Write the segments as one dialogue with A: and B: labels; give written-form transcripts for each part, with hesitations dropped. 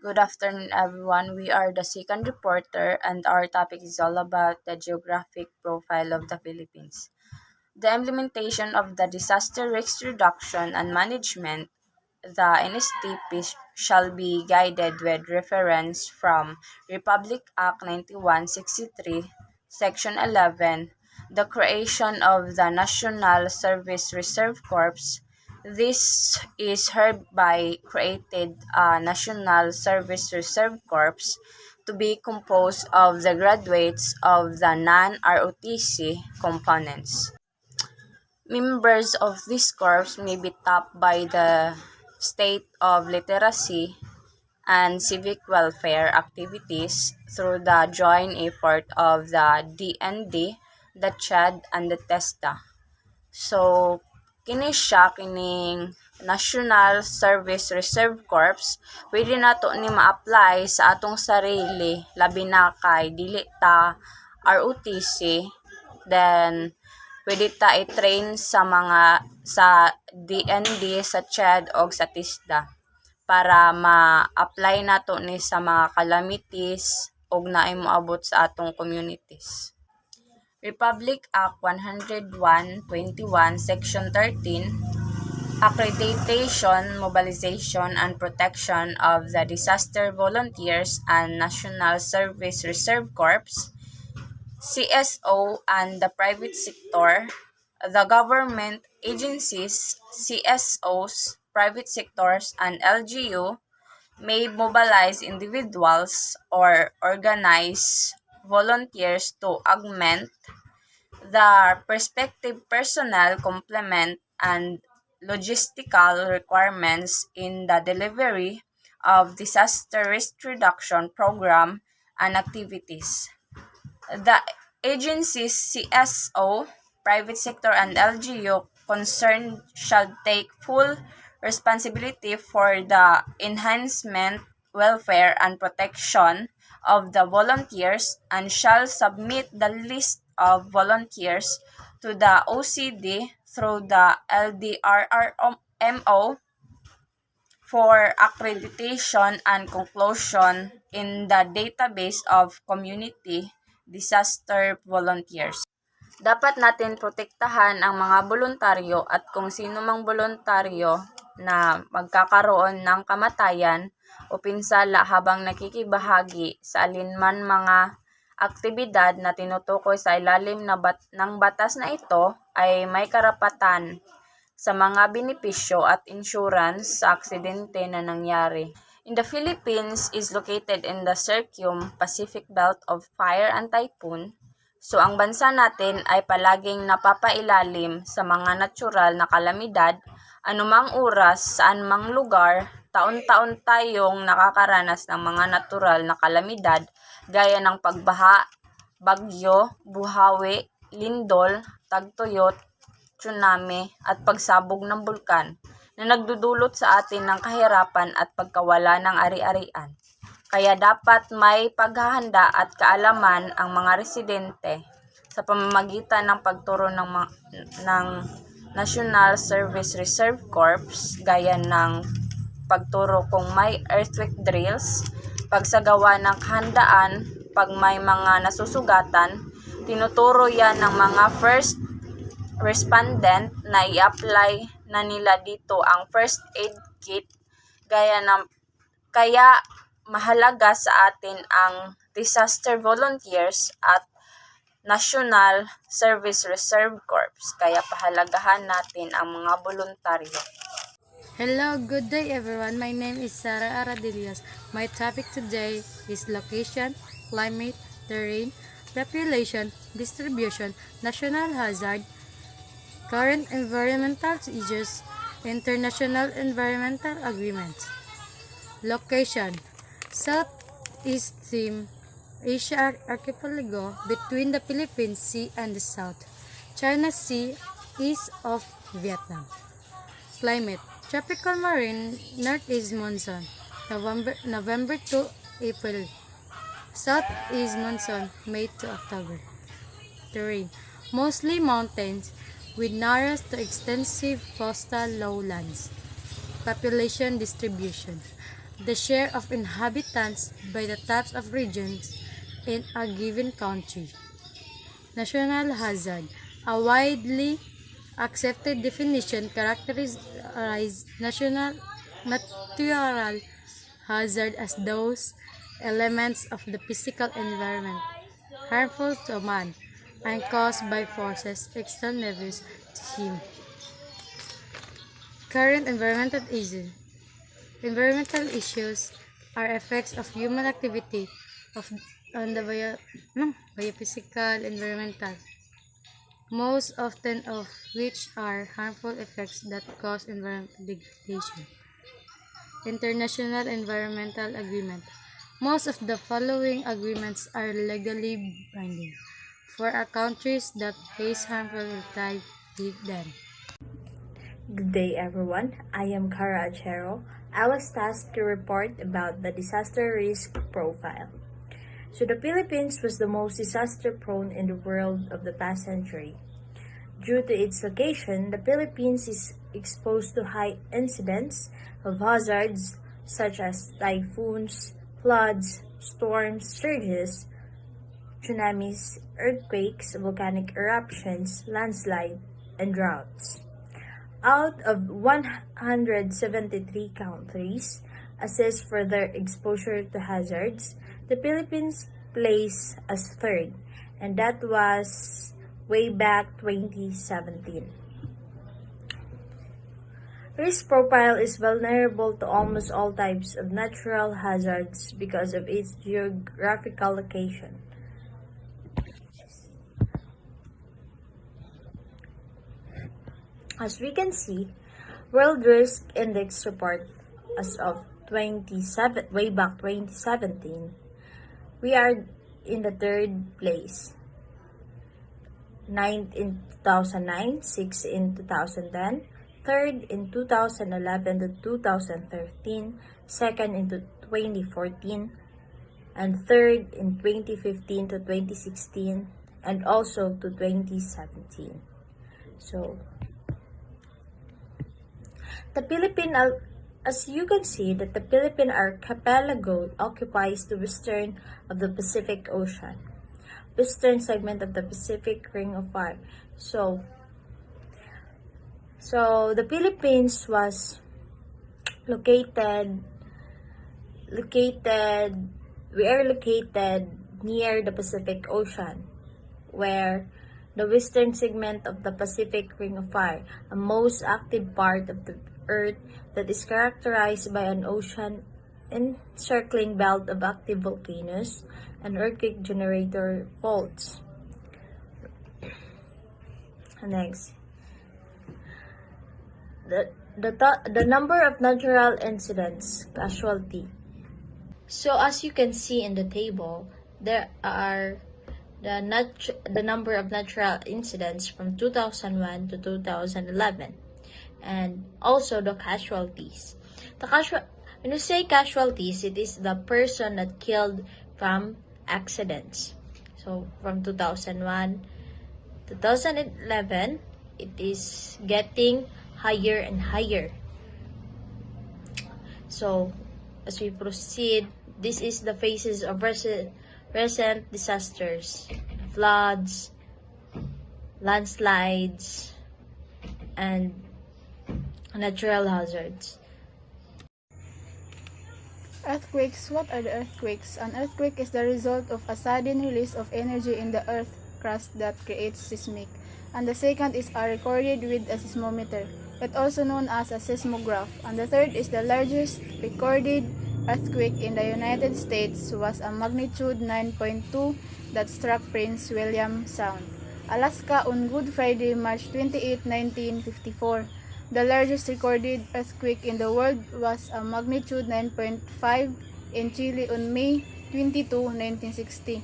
A: Good afternoon, everyone. We are the second reporter, and our topic is all about the geographic profile of the Philippines. The implementation of the Disaster Risk Reduction and Management, the NSTP, shall be guided with reference from Republic Act 9163, Section 11, the creation of the National Service Reserve Corps. This is hereby created a National Service Reserve Corps to be composed of the graduates of the non-ROTC components. Members of this corps may be tapped by the state of literacy and civic welfare activities through the joint effort of the DND, the CHAD, and the TESTA. So, kini siya kining National Service Reserve Corps, pwede nato ni ma-apply sa atong sarili, labi na kay dili ta ROTC, then pwede ta i-train sa mga sa DND, sa CHED o sa TISDA para ma-apply nato ni sa mga calamities ug naay moabot sa atong communities. Republic Act 101-21, Section 13, Accreditation, Mobilization, and Protection of the Disaster Volunteers and National Service Reserve Corps, CSO, and the private sector, the government agencies, CSOs, private sectors, and LGU may mobilize individuals or organize volunteers to augment the prospective personnel complement and logistical requirements in the delivery of disaster risk reduction program and activities. The agencies CSO, private sector, and LGU concerned shall take full responsibility for the enhancement, welfare, and protection of the volunteers and shall submit the list of volunteers to the OCD through the LDRRMO for accreditation and conclusion in the database of community disaster volunteers. Dapat natin protektahan ang mga voluntaryo at kung sino mang voluntaryo na magkakaroon ng kamatayan o pinsala habang nakikibahagi sa alinman mga aktibidad na tinutukoy sa ilalim ng batas na ito ay may karapatan sa mga benepisyo at insurance sa aksidente na nangyari. In the Philippines is located in the Circum-Pacific Belt of Fire and Typhoon. So ang bansa natin ay palaging napapailalim sa mga natural na kalamidad, anumang oras, saan mang lugar, taon-taon tayong nakakaranas ng mga natural na kalamidad gaya ng pagbaha, bagyo, buhawi, lindol, tagtuyot, tsunami at pagsabog ng bulkan na nagdudulot sa atin ng kahirapan at pagkawala ng ari-arian. Kaya dapat may paghahanda at kaalaman ang mga residente sa pamamagitan ng pagturo ng National Service Reserve Corps gaya ng pagturo kung may earthquake drills, pagsagawa ng kahandaan pag may mga nasusugatan, tinuturo yan ng mga first respondent na i-apply na nila dito ang first aid kit kaya mahalaga sa atin ang disaster volunteers at National Service Reserve Corps kaya pahalagahan natin ang mga voluntaryo.
B: Hello, good day everyone. My name is Sarah Aradillas. My topic today is location, climate, terrain, population, distribution, national hazard, current environmental issues, international environmental agreements. Location: Southeast Asia archipelago between the Philippine Sea and the South China Sea east of Vietnam. Climate: tropical marine northeast monsoon, November to April. Southeast monsoon, May to October. Terrain: mostly mountains with narrow to extensive coastal lowlands. Population distribution: the share of inhabitants by the types of regions in a given country. National hazard, a widely accepted definition characterizes natural hazard as those elements of the physical environment harmful to man and caused by forces external to him. Current environmental issues are effects of human activity of on the biophysical environmental, most often of which are harmful effects that cause environmental degradation. International environmental agreement. Most of the following agreements are legally binding for our countries that face harmful will tie with them.
C: Good day, everyone. I am Cara Achero. I was tasked to report about the disaster risk profile. So, the Philippines was the most disaster prone in the world of the past century. Due to its location, the Philippines is exposed to high incidence of hazards such as typhoons, floods, storms, surges, tsunamis, earthquakes, volcanic eruptions, landslide, and droughts. Out of 173 countries assessed for their exposure to hazards, the Philippines placed as third, and that was way back 2017. Risk profile is vulnerable to almost all types of natural hazards because of its geographical location. As we can see, World Risk Index report as of way back 2017, we are in the third place. 9th in 2009, 6th in 2010, 3rd in 2011 to 2013, 2nd in 2014, and 3rd in 2015 to 2016, and also to 2017. So, the Philippine, as you can see, that the Philippine archipelago occupies the western of the Pacific Ocean, western segment of the Pacific Ring of Fire. So the Philippines was located near the Pacific Ocean, where the western segment of the Pacific Ring of Fire, a most active part of the Earth that is characterized by an ocean encircling belt of active volcanoes and earthquake generator faults. Next, the number of natural incidents casualty. So as you can see in the table, there are the number of natural incidents from 2001 to 2011, and also the casualties. When you say casualties, it is the person that killed from accidents. So from 2001 to 2011, it is getting higher and higher. So as we proceed, this is the phases of recent disasters, floods, landslides, and natural hazards.
D: Earthquakes. What are the earthquakes? An earthquake is the result of a sudden release of energy in the earth crust that creates seismic. And the second is recorded with a seismometer, but also known as a seismograph. And the third is the largest recorded earthquake in the United States was a magnitude 9.2 that struck Prince William Sound, Alaska on Good Friday, March 28, 1954. The largest recorded earthquake in the world was a magnitude 9.5 in Chile on May 22, 1960.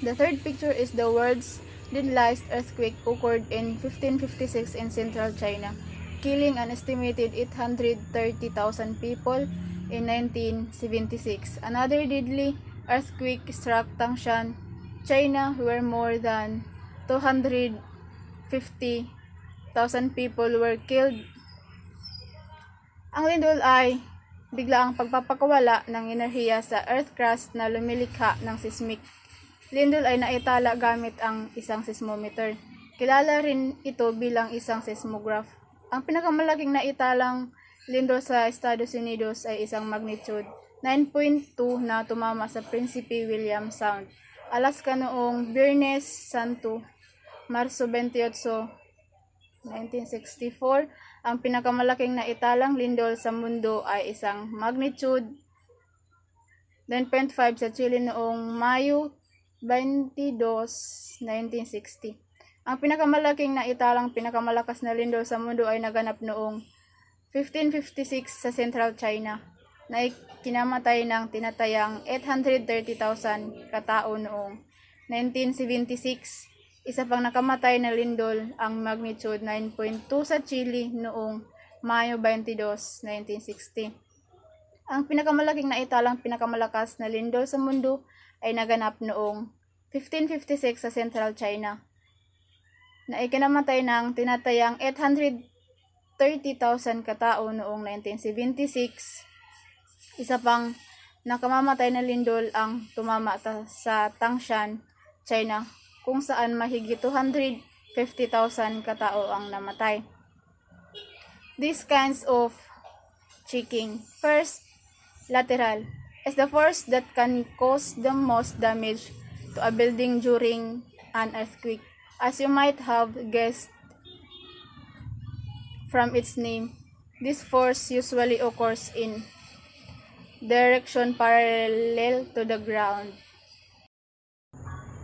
D: The third picture is the world's deadliest earthquake occurred in 1556 in central China, killing an estimated 830,000 people in 1976. Another deadly earthquake struck Tangshan, China, where more than 250,000 people were killed. Ang lindol ay biglaang pagpapakawala ng enerhiya sa earth crust na lumilikha ng seismic. Lindol ay naitala gamit ang isang seismometer. Kilala rin ito bilang isang seismograph. Ang pinakamalaking naitalang lindol sa Estados Unidos ay isang magnitude 9.2 na tumama sa Prinsipe William Sound, Alaska noong Biyernes Santo, Marso 28, 1964. Ang pinakamalaking naitalang lindol sa mundo ay isang magnitude 9.5 sa Chile noong Mayo 22, 1960. Ang pinakamalaking naitalang pinakamalakas na lindol sa mundo ay naganap noong 1556 sa Central China, na kinamatay ng tinatayang 830,000 katao noong 1976. Isa pang nakamatay na lindol ang magnitude 9.2 sa Chile noong Mayo 22, 1960. Ang pinakamalaking naitalang pinakamalakas na lindol sa mundo ay naganap noong 1556 sa Central China, na ikinamatay ng tinatayang 830,000 katao noong 1976. Isa pang nakamamatay na lindol ang tumama sa Tangshan, China, kung saan mahigit 250,000 katao ang namatay. These kinds of shaking. First, lateral is the force that can cause the most damage to a building during an earthquake. As you might have guessed from its name, this force usually occurs in direction parallel to the ground.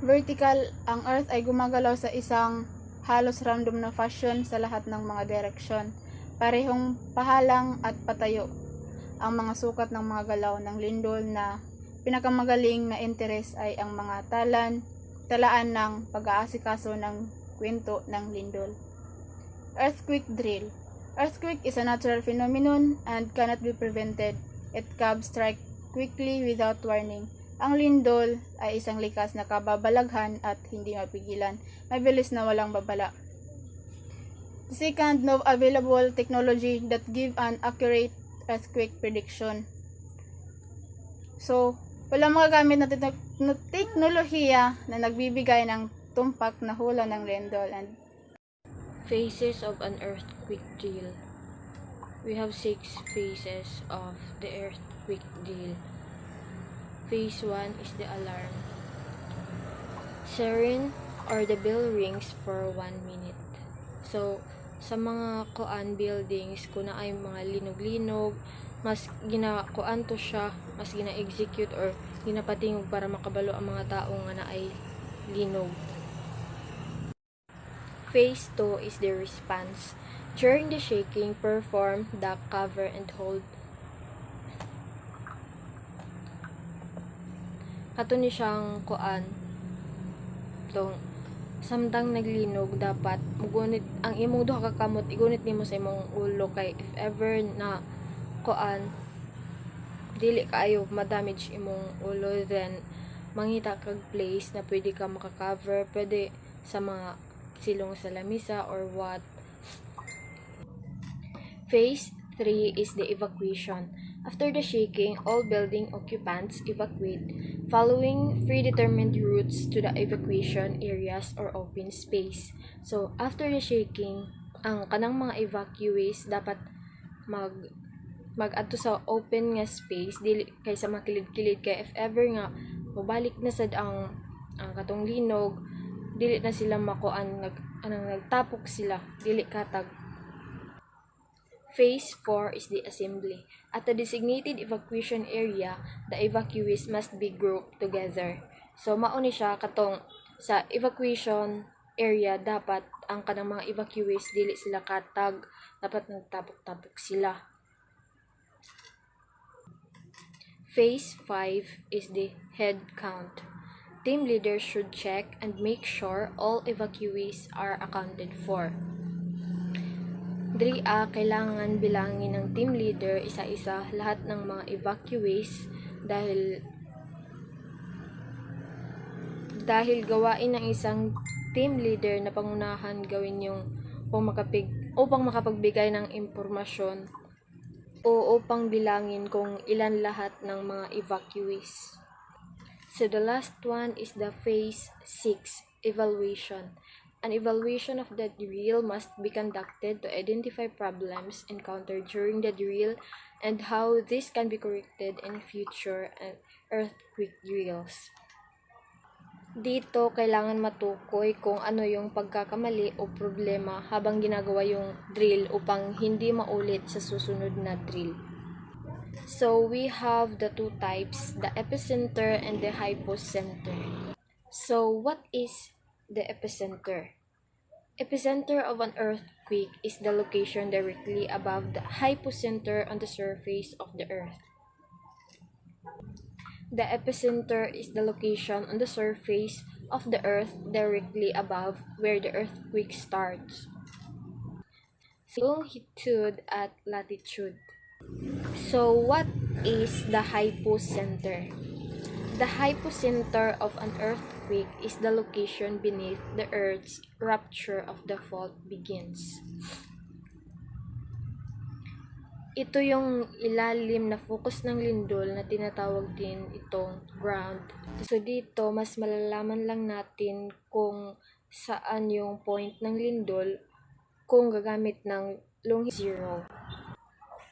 D: Vertical, ang earth ay gumagalaw sa isang halos random na fashion sa lahat ng mga direksyon, parehong pahalang at patayo. Ang mga sukat ng mga galaw ng lindol na pinakamagaling na interes ay ang mga talaan ng pag-aasikaso ng kwento ng lindol. Earthquake drill. Earthquake is a natural phenomenon and cannot be prevented. It can strike quickly without warning. Ang lindol ay isang likas na kababalaghan at hindi mapigilan. Mabilis na walang babala. The second, no available technology that give an accurate earthquake prediction. So, wala magagamit na teknolohiya na nagbibigay ng tumpak na hula ng lindol. And
E: Phases of an earthquake drill. We have 6 phases of the earthquake drill. Phase 1 is the alarm. Siren or the bell rings for 1 minute. So, sa mga buildings, kung na ay mga linog-linog, mas ginakuan to siya, mas gina-execute or ginapatingog para makabalo ang mga tao nga na ay linog. Phase 2 is the response. During the shaking, perform the cover and hold. Kato ni siyang tong samtang naglinog dapat mugunit ang imong duha ka kamot igunit nimo sa imong ulo kay if ever na dili kaayo ma-damage imong ulo, then mangita kag place na pwede ka maka-cover, pwede sa mga silong sa lamisa or what. Phase 3 is the evacuation. After the shaking, all building occupants evacuate, following predetermined routes to the evacuation areas or open space. So, after the shaking, ang kanang mga evacuees dapat mag-adto sa open nga space, dili kay sa makilid-kilid, kay if ever nga mabalik na sad ang katong linog, dili na sila makuan, nagtapok sila, dili katag. Phase 4 is the assembly. At the designated evacuation area, the evacuees must be grouped together. So, mauni siya katong sa evacuation area, dapat ang kanang mga evacuees dili sila katag, dapat nagtapok-tapok sila. Phase 5 is the head count. Team leaders should check and make sure all evacuees are accounted for. Kailangan bilangin ng team leader isa-isa lahat ng mga evacuees dahil gawain ng isang team leader na pangunahan gawin yung upang makapagbigay ng impormasyon o upang bilangin kung ilan lahat ng mga evacuees. So the last one is the phase 6, evaluation. An evaluation of the drill must be conducted to identify problems encountered during the drill and how this can be corrected in future earthquake drills. Dito, kailangan matukoy kung ano yung pagkakamali o problema habang ginagawa yung drill upang hindi maulit sa susunod na drill. So, we have the two types, the epicenter and the hypocenter. So, what is the epicenter? Epicenter of an earthquake is the location directly above the hypocenter on the surface of the earth. The epicenter is the location on the surface of the earth directly above where the earthquake starts. Longitude at latitude. So, what is the hypocenter? The hypocenter of an earthquake is the location beneath the earth's rupture of the fault begins. Ito yung ilalim na focus ng lindol na tinatawag din itong ground. So dito, mas malalaman lang natin kung saan yung point ng lindol kung gagamit ng longitude 0.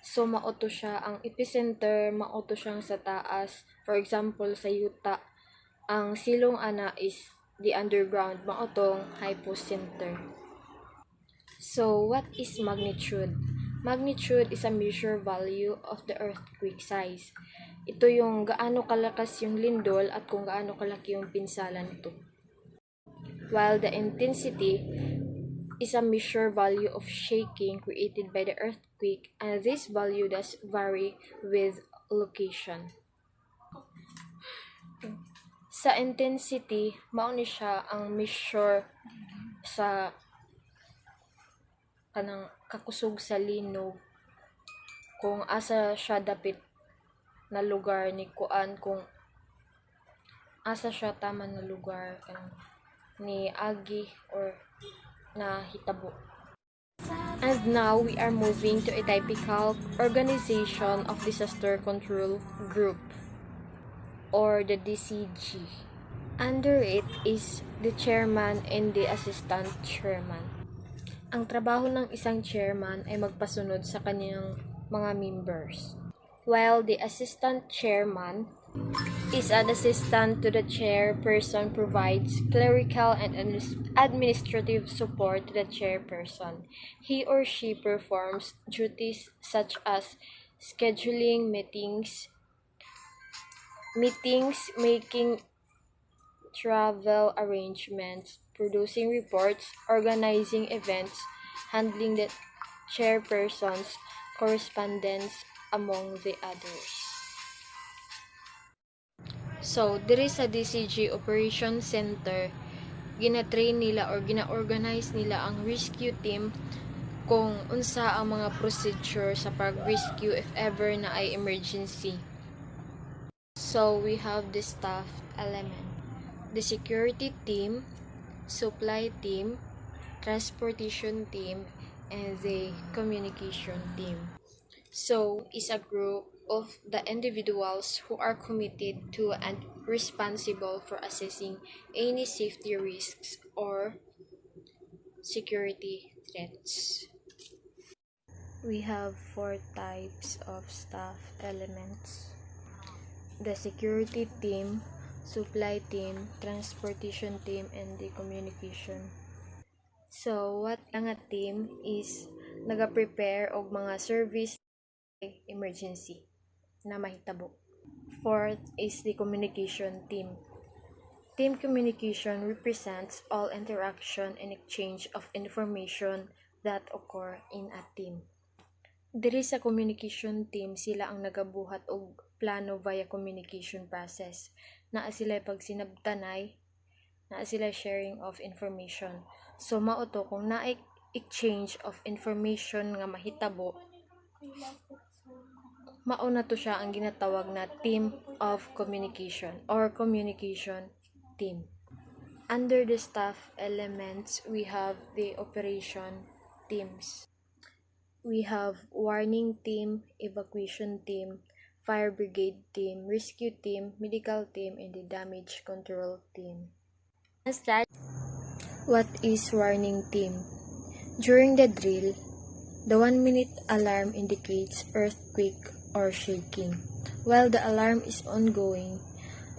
E: So mauto siya ang epicenter, mauto siyang sa taas. For example, sa Utah, ang silong ana is the underground, mautong hypocenter. So what is magnitude? Magnitude is a measure value of the earthquake size. Ito yung gaano kalakas yung lindol at kung gaano kalaki yung pinsala nito. While the intensity is a measure value of shaking created by the earthquake, and this value does vary with location. Sa intensity, mao ni siya ang measure sa kanang kakusog sa linog kung asa siya dapit na lugar ni kuan, kung asa siya tama na lugar kanang ni agi or na hitabo. And now we are moving to a typical organization of disaster control group or the DCG. Under it is the chairman and the assistant chairman. Ang trabaho ng isang chairman ay magpasunod sa kanyang mga members, while the assistant chairman is an assistant to the chairperson, provides clerical and administrative support to the chairperson. He or she performs duties such as scheduling meetings, making travel arrangements, producing reports, organizing events, handling the chairperson's correspondence, among the others. So, diri sa DCG Operation Center, gina-train nila or gina-organize nila ang rescue team kung unsa ang mga procedure sa pag-rescue if ever na ay emergency. So, we have the staff element, the security team, supply team, transportation team, and the communication team. So, is a group of the individuals who are committed to and responsible for assessing any safety risks or security threats. We have 4 types of staff elements: the security team, supply team, transportation team, and the communication. So, what ang team is naga-prepare og mga service emergency na mahitabo. 4th is the communication team. Team communication represents all interaction and exchange of information that occur in a team. Diri sa communication team, sila ang nagabuhat og plano via communication process. Naa sila pagsinabtanay, naa sila sharing of information. So mao to kung naay exchange of information nga mahitabo, mao na to siya ang ginatawag na team of communication or communication team. Under the staff elements, we have the operation teams. we have warning team, evacuation team, fire brigade team, rescue team, medical team, and the damage control team. What is warning team? During the drill, the 1-minute alarm indicates earthquake or shaking. While the alarm is ongoing,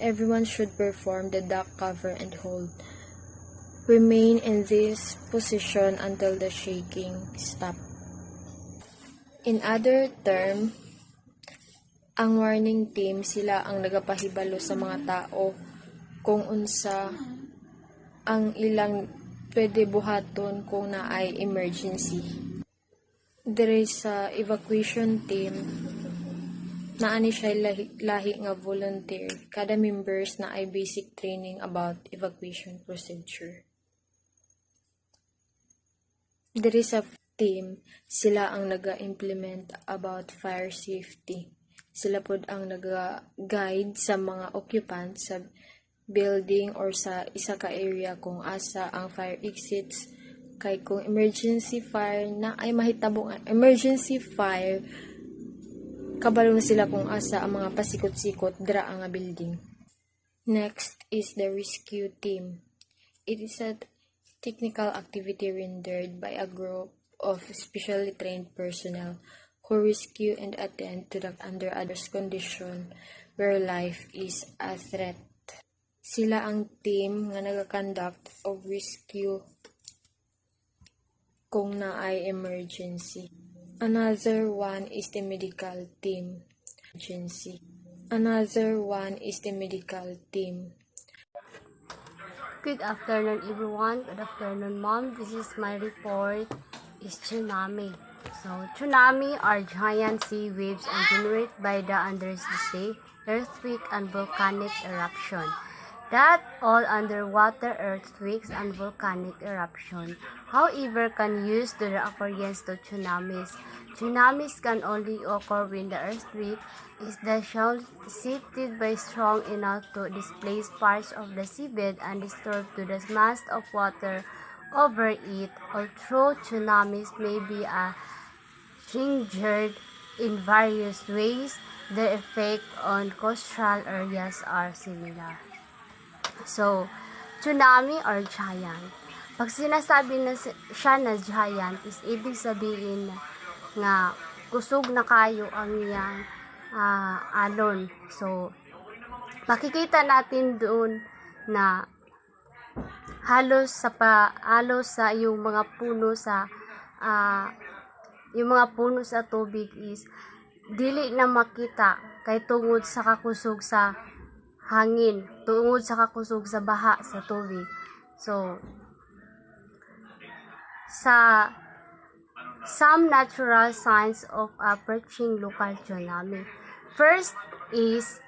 E: everyone should perform the duck cover and hold. Remain in this position until the shaking stops. In other term, ang warning team sila ang nagapahibalo sa mga tao kung unsa ang ilang pwede buhaton kung naay emergency. Diri sa evacuation team, naani siya lahi nga volunteer. Kada members na ay basic training about evacuation procedure. Diri sa team, sila ang naga-implement about fire safety. Sila pod ang naga-guide sa mga occupants sa building or sa isa ka area kung asa ang fire exits. Kay kung emergency fire na ay mahitabong emergency fire, kabalo na sila kung asa ang mga pasikot-sikot dira ang building. Next is the rescue team. It is a technical activity rendered by a group of specially trained personnel who rescue and attend to the under others condition where life is a threat. Sila ang team nga naga-conduct of rescue kung naay emergency. Another one is the medical team. Another one is the medical team.
F: Good afternoon, everyone. Good afternoon, Mom. This is my report. Is tsunami. So, tsunami are giant sea waves and generated by the undersea earthquake and volcanic eruption. That all underwater earthquakes and volcanic eruption, however, can use to the occurrence to tsunamis. Tsunamis can only occur when the earthquake is the shell shifted by strong enough to displace parts of the seabed and disturb to the mass of water over it. Although tsunamis may be triggered in various ways, the effect on coastal areas are similar. So, tsunami or giant. Pag sinasabi na siya na giant, is ibig sabihin nga kusog na kayo ang iyang alon. So, makikita natin doon na halos sa yung mga puno sa tubig is dili na makita kay tungod sa kakusog sa hangin, tungod sa kakusog sa baha sa tubig. So, sa some natural signs of approaching local tsunami. First is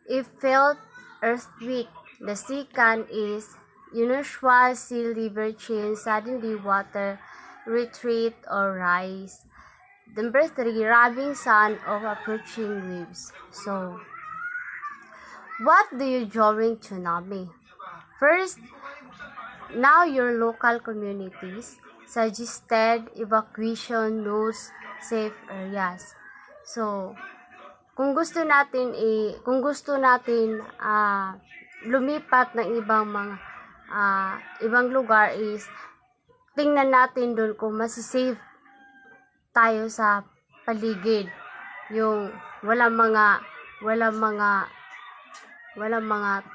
F: if felt earthquake. The second is unusual sea level change, suddenly water retreat or rise. Number 3, rubbing sound of approaching waves. So, what do you during tsunami? First, now your local communities suggested evacuation those safe areas. So, kung gusto natin lumipat ng ibang lugar is tingnan natin doon kung masisafe tayo sa paligid, yung walang mga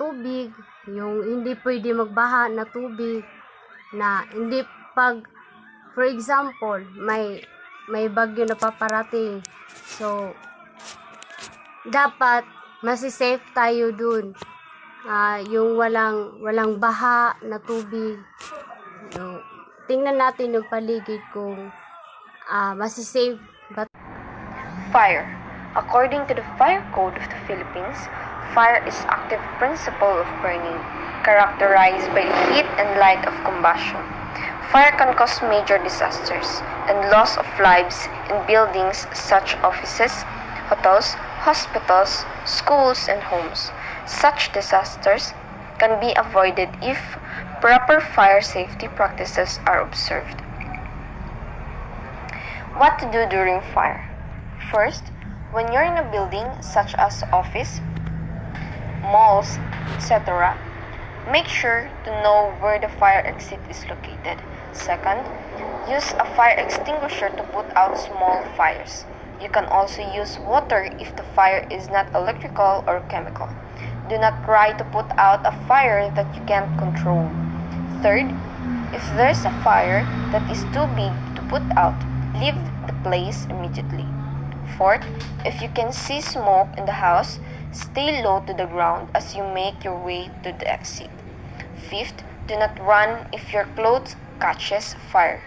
F: tubig, yung hindi pwede magbaha na tubig, na hindi for example may bagyo na paparating, so dapat masisafe tayo dun. Yung walang baha na tubig. So, tingnan natin yung paligid kung masisafe ba.
G: Fire. According to the Fire Code of the Philippines, fire is active principle of burning, characterized by heat and light of combustion. Fire can cause major disasters and loss of lives in buildings such as offices, hotels, hospitals, schools, and homes. Such disasters can be avoided if proper fire safety practices are observed. What to do during fire? First, when you're in a building such as office, malls, etc., make sure to know where the fire exit is located. Second, use a fire extinguisher to put out small fires. You can also use water if the fire is not electrical or chemical. Do not try to put out a fire that you can't control. Third, if there's a fire that is too big to put out, leave the place immediately. Fourth, if you can see smoke in the house, stay low to the ground as you make your way to the exit. Fifth, do not run if your clothes catches fire,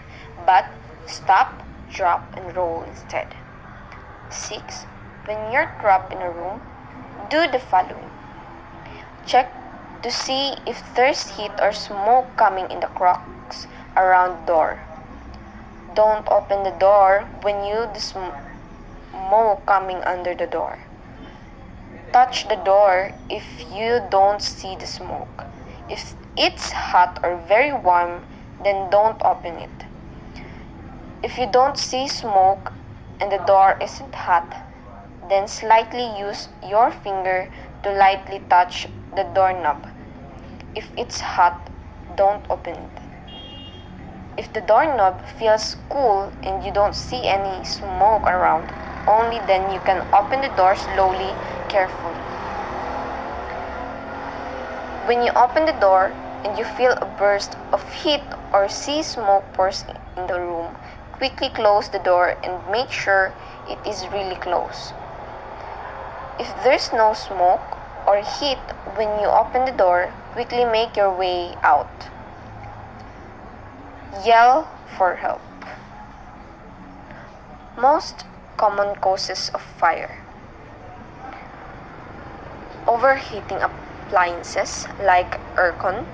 G: but stop, drop, and roll instead. 6. When you're trapped in a room, do the following. Check to see if there's heat or smoke coming in the cracks around the door. Don't open the door when you the smoke coming under the door. Touch the door if you don't see the smoke. If it's hot or very warm, then don't open it. If you don't see smoke and the door isn't hot, then slightly use your finger to lightly touch the doorknob. If it's hot, don't open it. If the doorknob feels cool and you don't see any smoke around, only then you can open the door slowly, carefully. When you open the door and you feel a burst of heat or see smoke pours in the room, quickly close the door and make sure it is really close. If there's no smoke or heat when you open the door, quickly make your way out. Yell for help. Most common causes of fire: overheating appliances like aircon,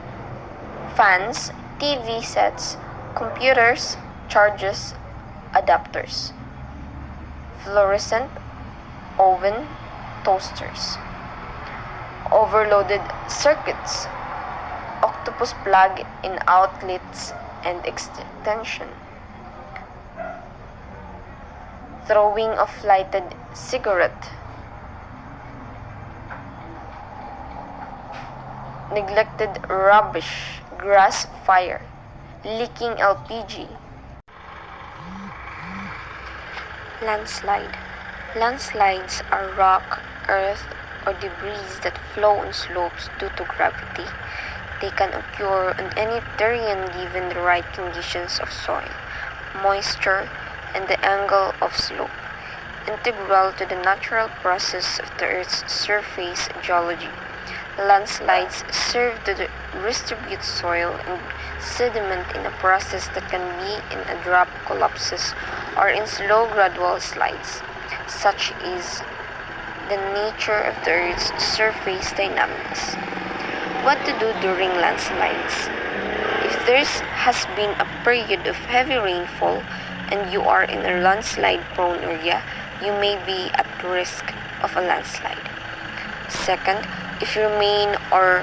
G: fans, TV sets, computers, chargers, adapters, fluorescent oven, toasters, overloaded circuits, octopus plug in outlets and extension, throwing of lighted cigarette, neglected rubbish, grass fire, leaking LPG. Landslide. Landslides are rock, earth, or debris that flow on slopes due to gravity. They can occur on any terrain given the right conditions of soil, moisture, and the angle of slope, integral to the natural process of the Earth's surface geology. Landslides serve to distribute soil and sediment in a process that can be in abrupt collapses or in slow gradual slides. Such is the nature of the Earth's surface dynamics. What to do during landslides? If there has been a period of heavy rainfall and you are in a landslide-prone area, you may be at risk of a landslide. Second, if you remain or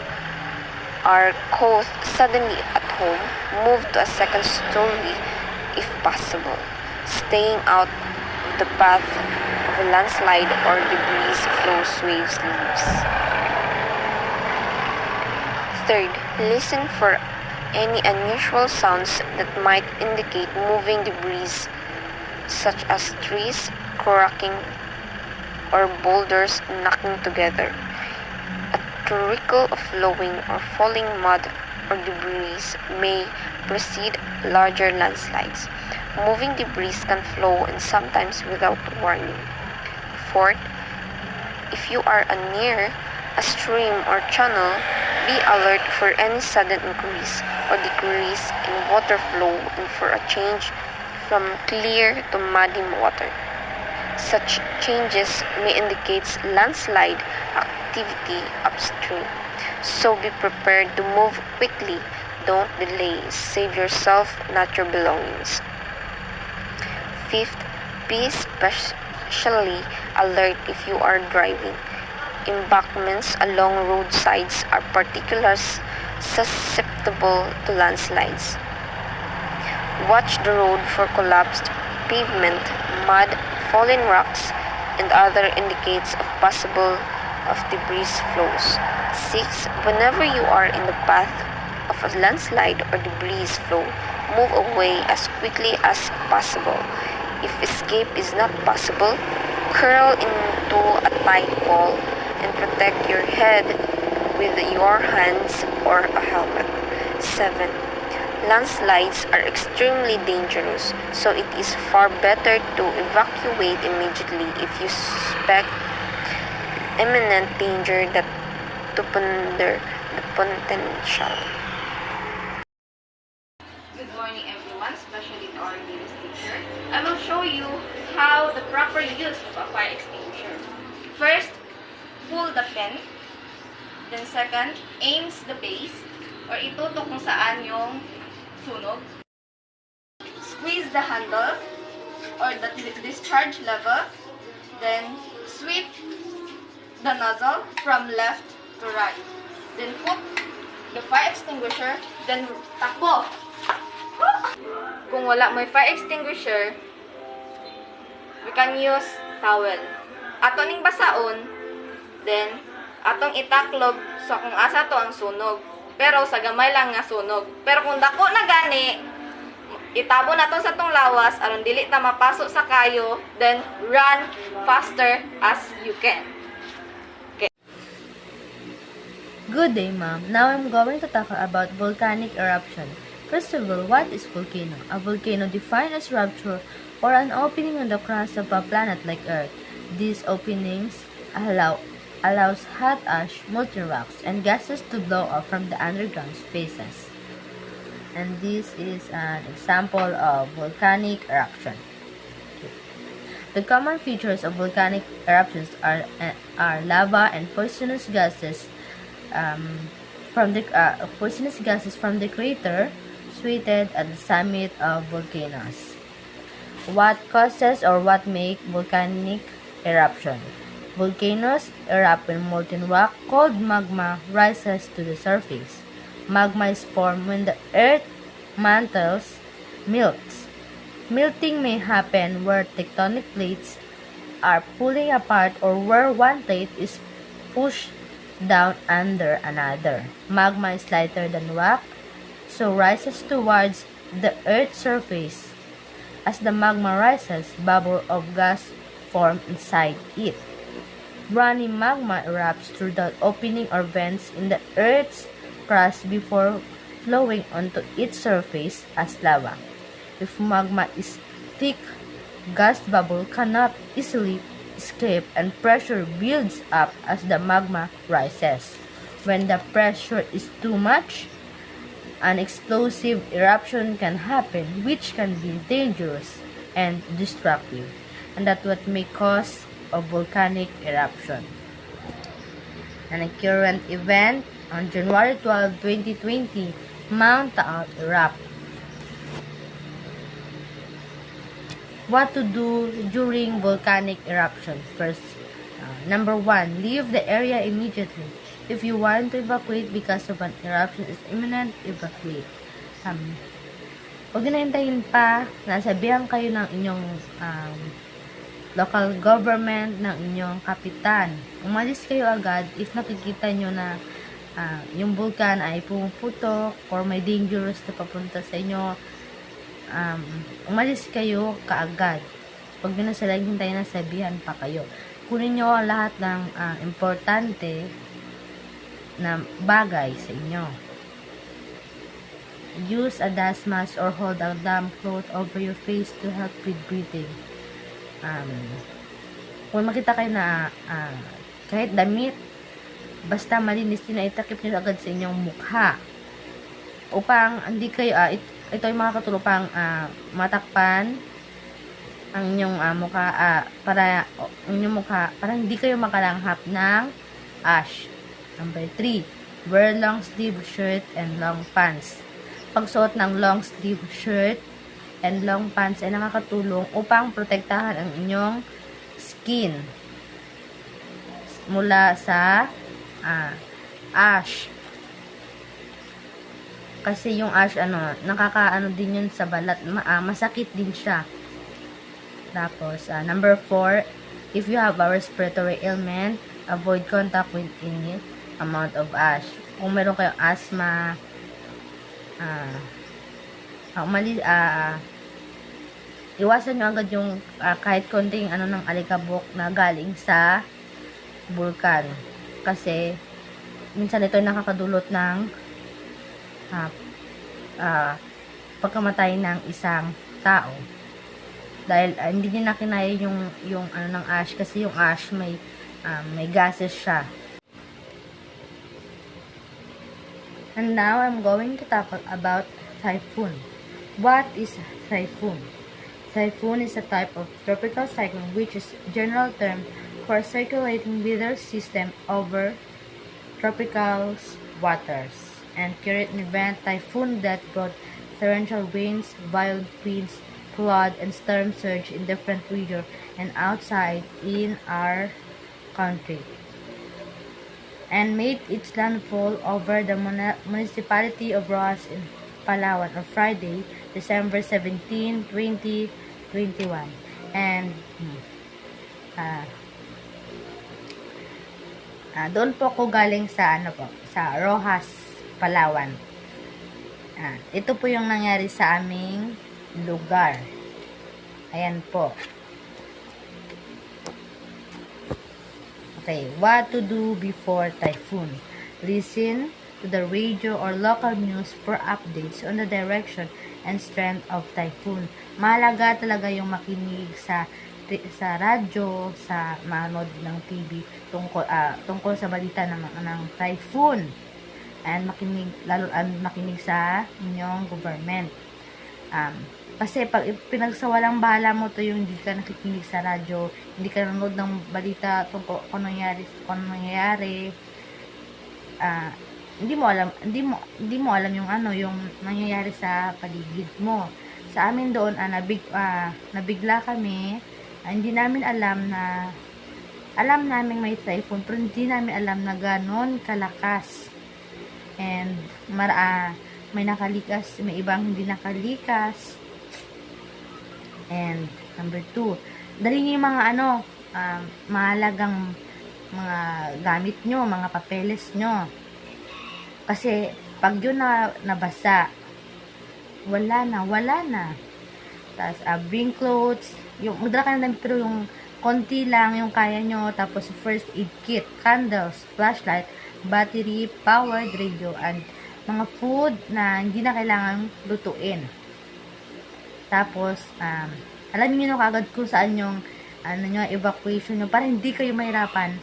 G: are caught suddenly at home, move to a second story if possible, staying out of the path of a landslide or debris flows waves leaves. Third, listen for any unusual sounds that might indicate moving debris, such as trees cracking or boulders knocking together. A trickle of flowing or falling mud or debris may precede larger landslides. Moving debris can flow and sometimes without warning. Fourth, if you are near a stream or channel, be alert for any sudden increase or decrease in water flow and for a change from clear to muddy water. Such changes may indicate landslide activity upstream, so be prepared to move quickly. Don't delay. Save yourself, not your belongings. Fifth, be especially alert if you are driving. Embankments along roadsides are particularly susceptible to landslides. Watch the road for collapsed pavement, mud, fallen rocks, and other indicates of possible of debris flows. 6. Whenever you are in the path of a landslide or debris flow, move away as quickly as possible. If escape is not possible, curl into a tight ball and protect your head with your hands or a helmet. 7. Landslides are extremely dangerous, so it is far better to evacuate immediately if you suspect imminent danger that to ponder the potential.
A: Good morning everyone, especially to our newest teacher. I will show you how the proper use of a fire extinguisher. First, pull the pin. Then second, aims the base or itutok kung saan yung sunog. Squeeze the handle or the discharge lever. Then sweep the nozzle from left to right. Then hook the fire extinguisher. Then takbo. Kung wala may fire extinguisher, we can use towel. Ato ning basaon, then atong itaklog sa kung asa to ang sunog. Pero sa gamay lang nga sunog. Pero kung dako na gani, itabo na to sa tong lawas aron dili ta mapasok sa kayo, then run faster as you can.
H: Good day, ma'am. Now I'm going to talk about volcanic eruption. First of all, what is volcano? A volcano defined as rupture or an opening on the crust of a planet like Earth. These openings allows hot ash, molten rocks, and gases to blow up from the underground spaces. And this is an example of volcanic eruption. The common features of volcanic eruptions are lava and poisonous gases from the crater situated at the summit of volcanoes. What causes or what make volcanic eruption? Volcanoes erupt when molten rock called magma rises to the surface. Magma is formed when the earth mantles melts. Melting may happen where tectonic plates are pulling apart or where one plate is pushed down under another. Magma is lighter than rock, so rises towards the earth's surface. As the magma rises, bubbles of gas form inside it. Running magma erupts through the opening or vents in the earth's crust before flowing onto its surface as lava. If magma is thick, gas bubble cannot easily escape and pressure builds up as the magma rises. When the pressure is too much, an explosive eruption can happen which can be dangerous and destructive, and that's what may cause a volcanic eruption. And a current event on January 12, 2020, Mount Taal erupted. What to do during volcanic eruption? First, number 1, leave the area immediately. If you want to evacuate because of an eruption is imminent, evacuate. Huwag na hintayin pa, nasabihan kayo ng inyong local government, ng inyong kapitan. Umalis kayo agad if nakikita nyo na yung vulkan ay pumuputok or may dangerous na papunta sa inyo. Umalis kayo kaagad. Huwag nyo na sila hintayin na sabihan pa kayo. Kunin nyo lahat ng importante na bagay sa inyo. Use a dust mask or hold a damp cloth over your face to help with breathing. Kung makita kayo na kahit damit, basta malinis din na itakip nyo agad sa inyong mukha. Upang hindi kayo, ito ay makakatulong pang matakpan ang inyong mukha, para hindi kayo makalanghap ng ash. Number 3, wear long sleeve shirt and long pants. Pagsuot ng long sleeve shirt and long pants ay nakakatulong upang protektahan ang inyong skin mula sa ash. Kasi yung ash, nakakaano din yun sa balat, masakit din siya. Tapos, number 4, if you have a respiratory ailment, avoid contact with any amount of ash. Kung meron kayong asthma, iwasan nyo agad yung kahit konting ng alikabok na galing sa bulkan. Kasi, minsan ito ay nakakadulot ng pagkamatay ng isang tao. Dahil hindi niya nakinaya yung ng ash, kasi yung ash may gases siya. And now I'm going to talk about typhoon. What is typhoon? Typhoon is a type of tropical cyclone which is general term for circulating weather system over tropical waters. And current event typhoon that brought torrential winds, violent winds, flood, and storm surge in different regions and outside in our country, and made its landfall over the municipality of Rojas in Palawan on Friday, December 17, 2021. And doon po ako galing sa sa Rojas, Palawan. Ito po yung nangyari sa aming lugar. Ayan po. Okay, what to do before typhoon? Listen to the radio or local news for updates on the direction and strength of typhoon. Mahalaga talaga yung makinig sa radyo, sa manood ng TV tungkol sa balita ng typhoon. And makinig sa inyong government. Kasi pag pinagsawalang bahala mo to yung hindi ka nakikinig sa radyo, hindi ka nanonood ng balita tungkol kung nangyayari, hindi mo alam yung yung nangyayari sa paligid mo. Sa amin doon, nabigla kami, hindi namin alam namin may typhoon, pero hindi namin alam na ganon kalakas. And may nakalikas, may ibang hindi nakalikas. And number 2, dali niyo yung mga mahalagang mga gamit nyo, mga papeles nyo. Kasi pag yun nabasa, wala na. Tapos bring clothes, magdala ka na pero yung konti lang yung kaya nyo. Tapos first aid kit, candles, flashlight, battery, powered radio, and mga food na hindi na kailangang lutuin. Tapos, alam niyo kagad kung saan yung evacuation nyo para hindi kayo mahirapan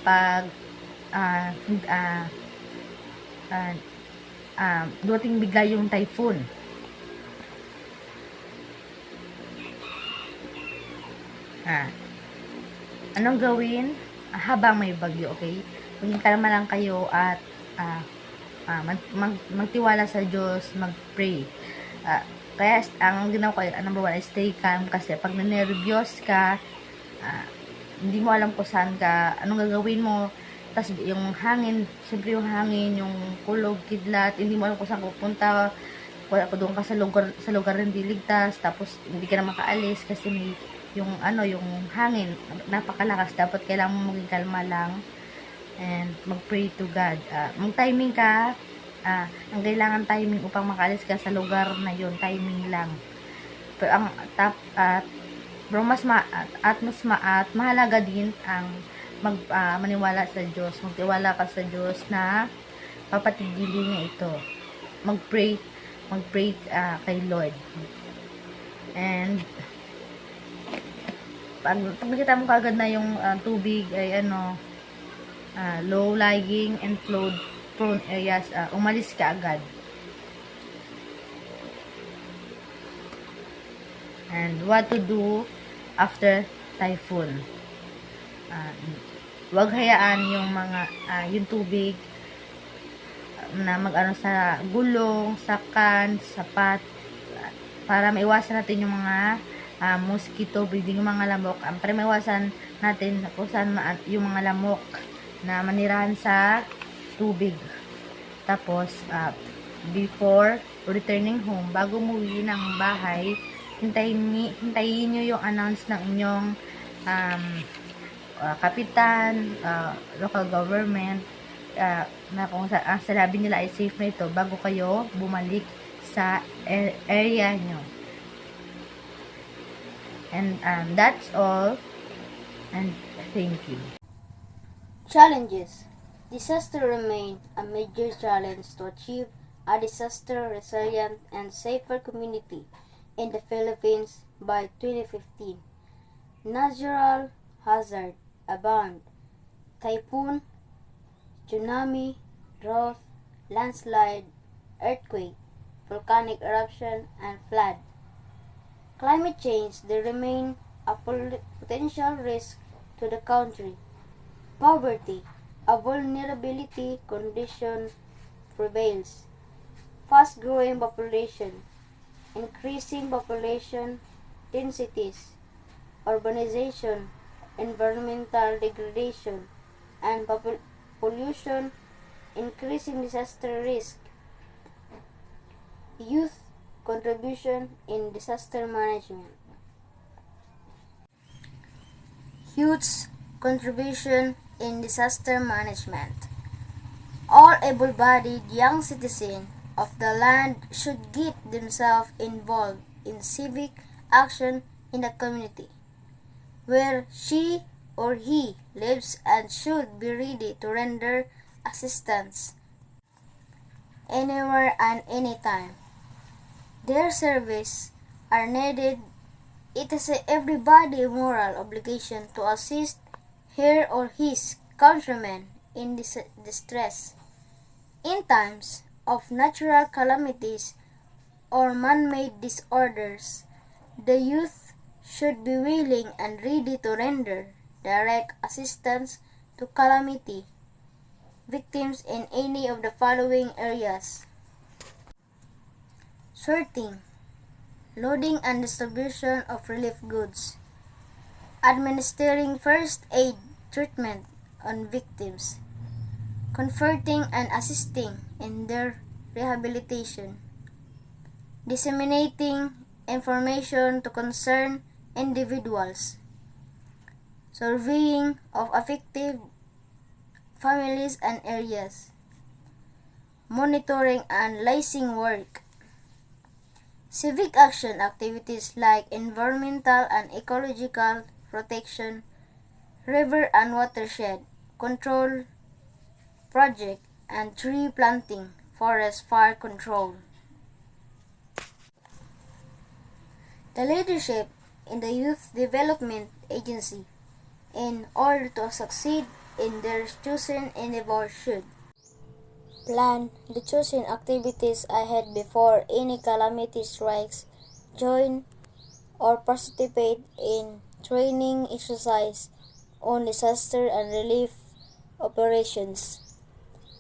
H: pag dumating bigla yung typhoon. Anong gawin habang may bagyo, okay? Maging kalma lang kayo at magtiwala sa Diyos, mag-pray. Kaya ang ginawa ko, number 1 is stay calm, kasi pag nanervyos ka, hindi mo alam kung saan ka, anong gagawin mo. Tapos yung hangin, siyempre yung hangin, yung kulog, kidlat, hindi mo alam kung saan pupunta. Wala ko doon ka sa lugar na hindi ligtas, tapos hindi ka na makaalis kasi may yung hangin napakalakas. Dapat kailangan mo maging kalma lang and mag-pray to God. Mag-timing ka. Ang kailangan timing upang makaalis ka sa lugar na yun, timing lang. Pero mas mahalaga din ang maniwala sa Diyos. Magtiwala ka sa Diyos na papatigilin niya ito. Mag-pray kay Lord. And pag nakita mo kagad na yung tubig ay low-lying and flood-prone areas, umalis ka agad. And what to do after typhoon? Huwag hayaan yung yung tubig na sa gulong, sa can, sapat, para maiwasan natin yung mga mosquito breeding, yung mga lamok. Para maiwasan natin kung saan yung mga lamok na manirahan sa tubig. Tapos, before returning home, bago umuwi ng bahay, hintayin nyo yung announce ng inyong kapitan, local government, na kung ang sinabi nila ay safe na ito bago kayo bumalik sa area nyo. And that's all. And thank you.
F: Challenges. Disaster remain a major challenge to achieve a disaster resilient and safer community in the Philippines by 2015. Natural hazard abound. Typhoon, tsunami, drought, landslide, earthquake, volcanic eruption, and flood. Climate change, they remain a potential risk to the country. Poverty, a vulnerability condition prevails. Fast-growing population, increasing population densities, urbanization, environmental degradation, and pollution, increasing disaster risk. Youth contribution in disaster management. Youth's contribution in disaster management. All able-bodied young citizens of the land should get themselves involved in civic action in the community where she or he lives and should be ready to render assistance anywhere and anytime. Their service are needed. It is everybody's moral obligation to assist her or his countrymen in distress. In times of natural calamities or man-made disorders, the youth should be willing and ready to render direct assistance to calamity victims in any of the following areas: sorting, loading and distribution of relief goods, administering first aid treatment on victims, comforting and assisting in their rehabilitation, disseminating information to concerned individuals, surveying of affected families and areas, monitoring and liaising work, civic action activities like environmental and ecological protection, river and watershed control project, and tree planting, forest fire control. The leadership in the Youth Development Agency, in order to succeed in their chosen endeavor, should plan the chosen activities ahead before any calamity strikes, join or participate in training exercise on disaster and relief operations.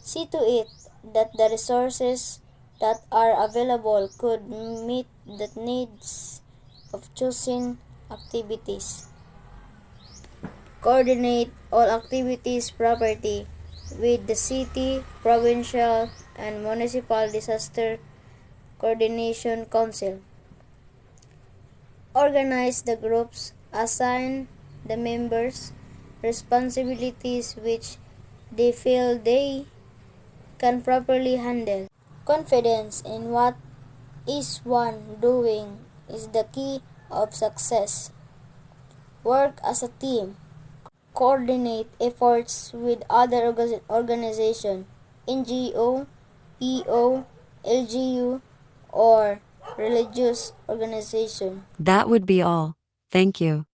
F: See to it that the resources that are available could meet the needs of chosen activities. Coordinate all activities properly with the city, provincial, and municipal disaster coordination council. Organize the groups, assign the members responsibilities which they feel they can properly handle. Confidence in what is one doing is the key of success. Work as a team. Coordinate efforts with other organizations, NGO, PO, LGU, or religious organization.
I: That would be all. Thank you.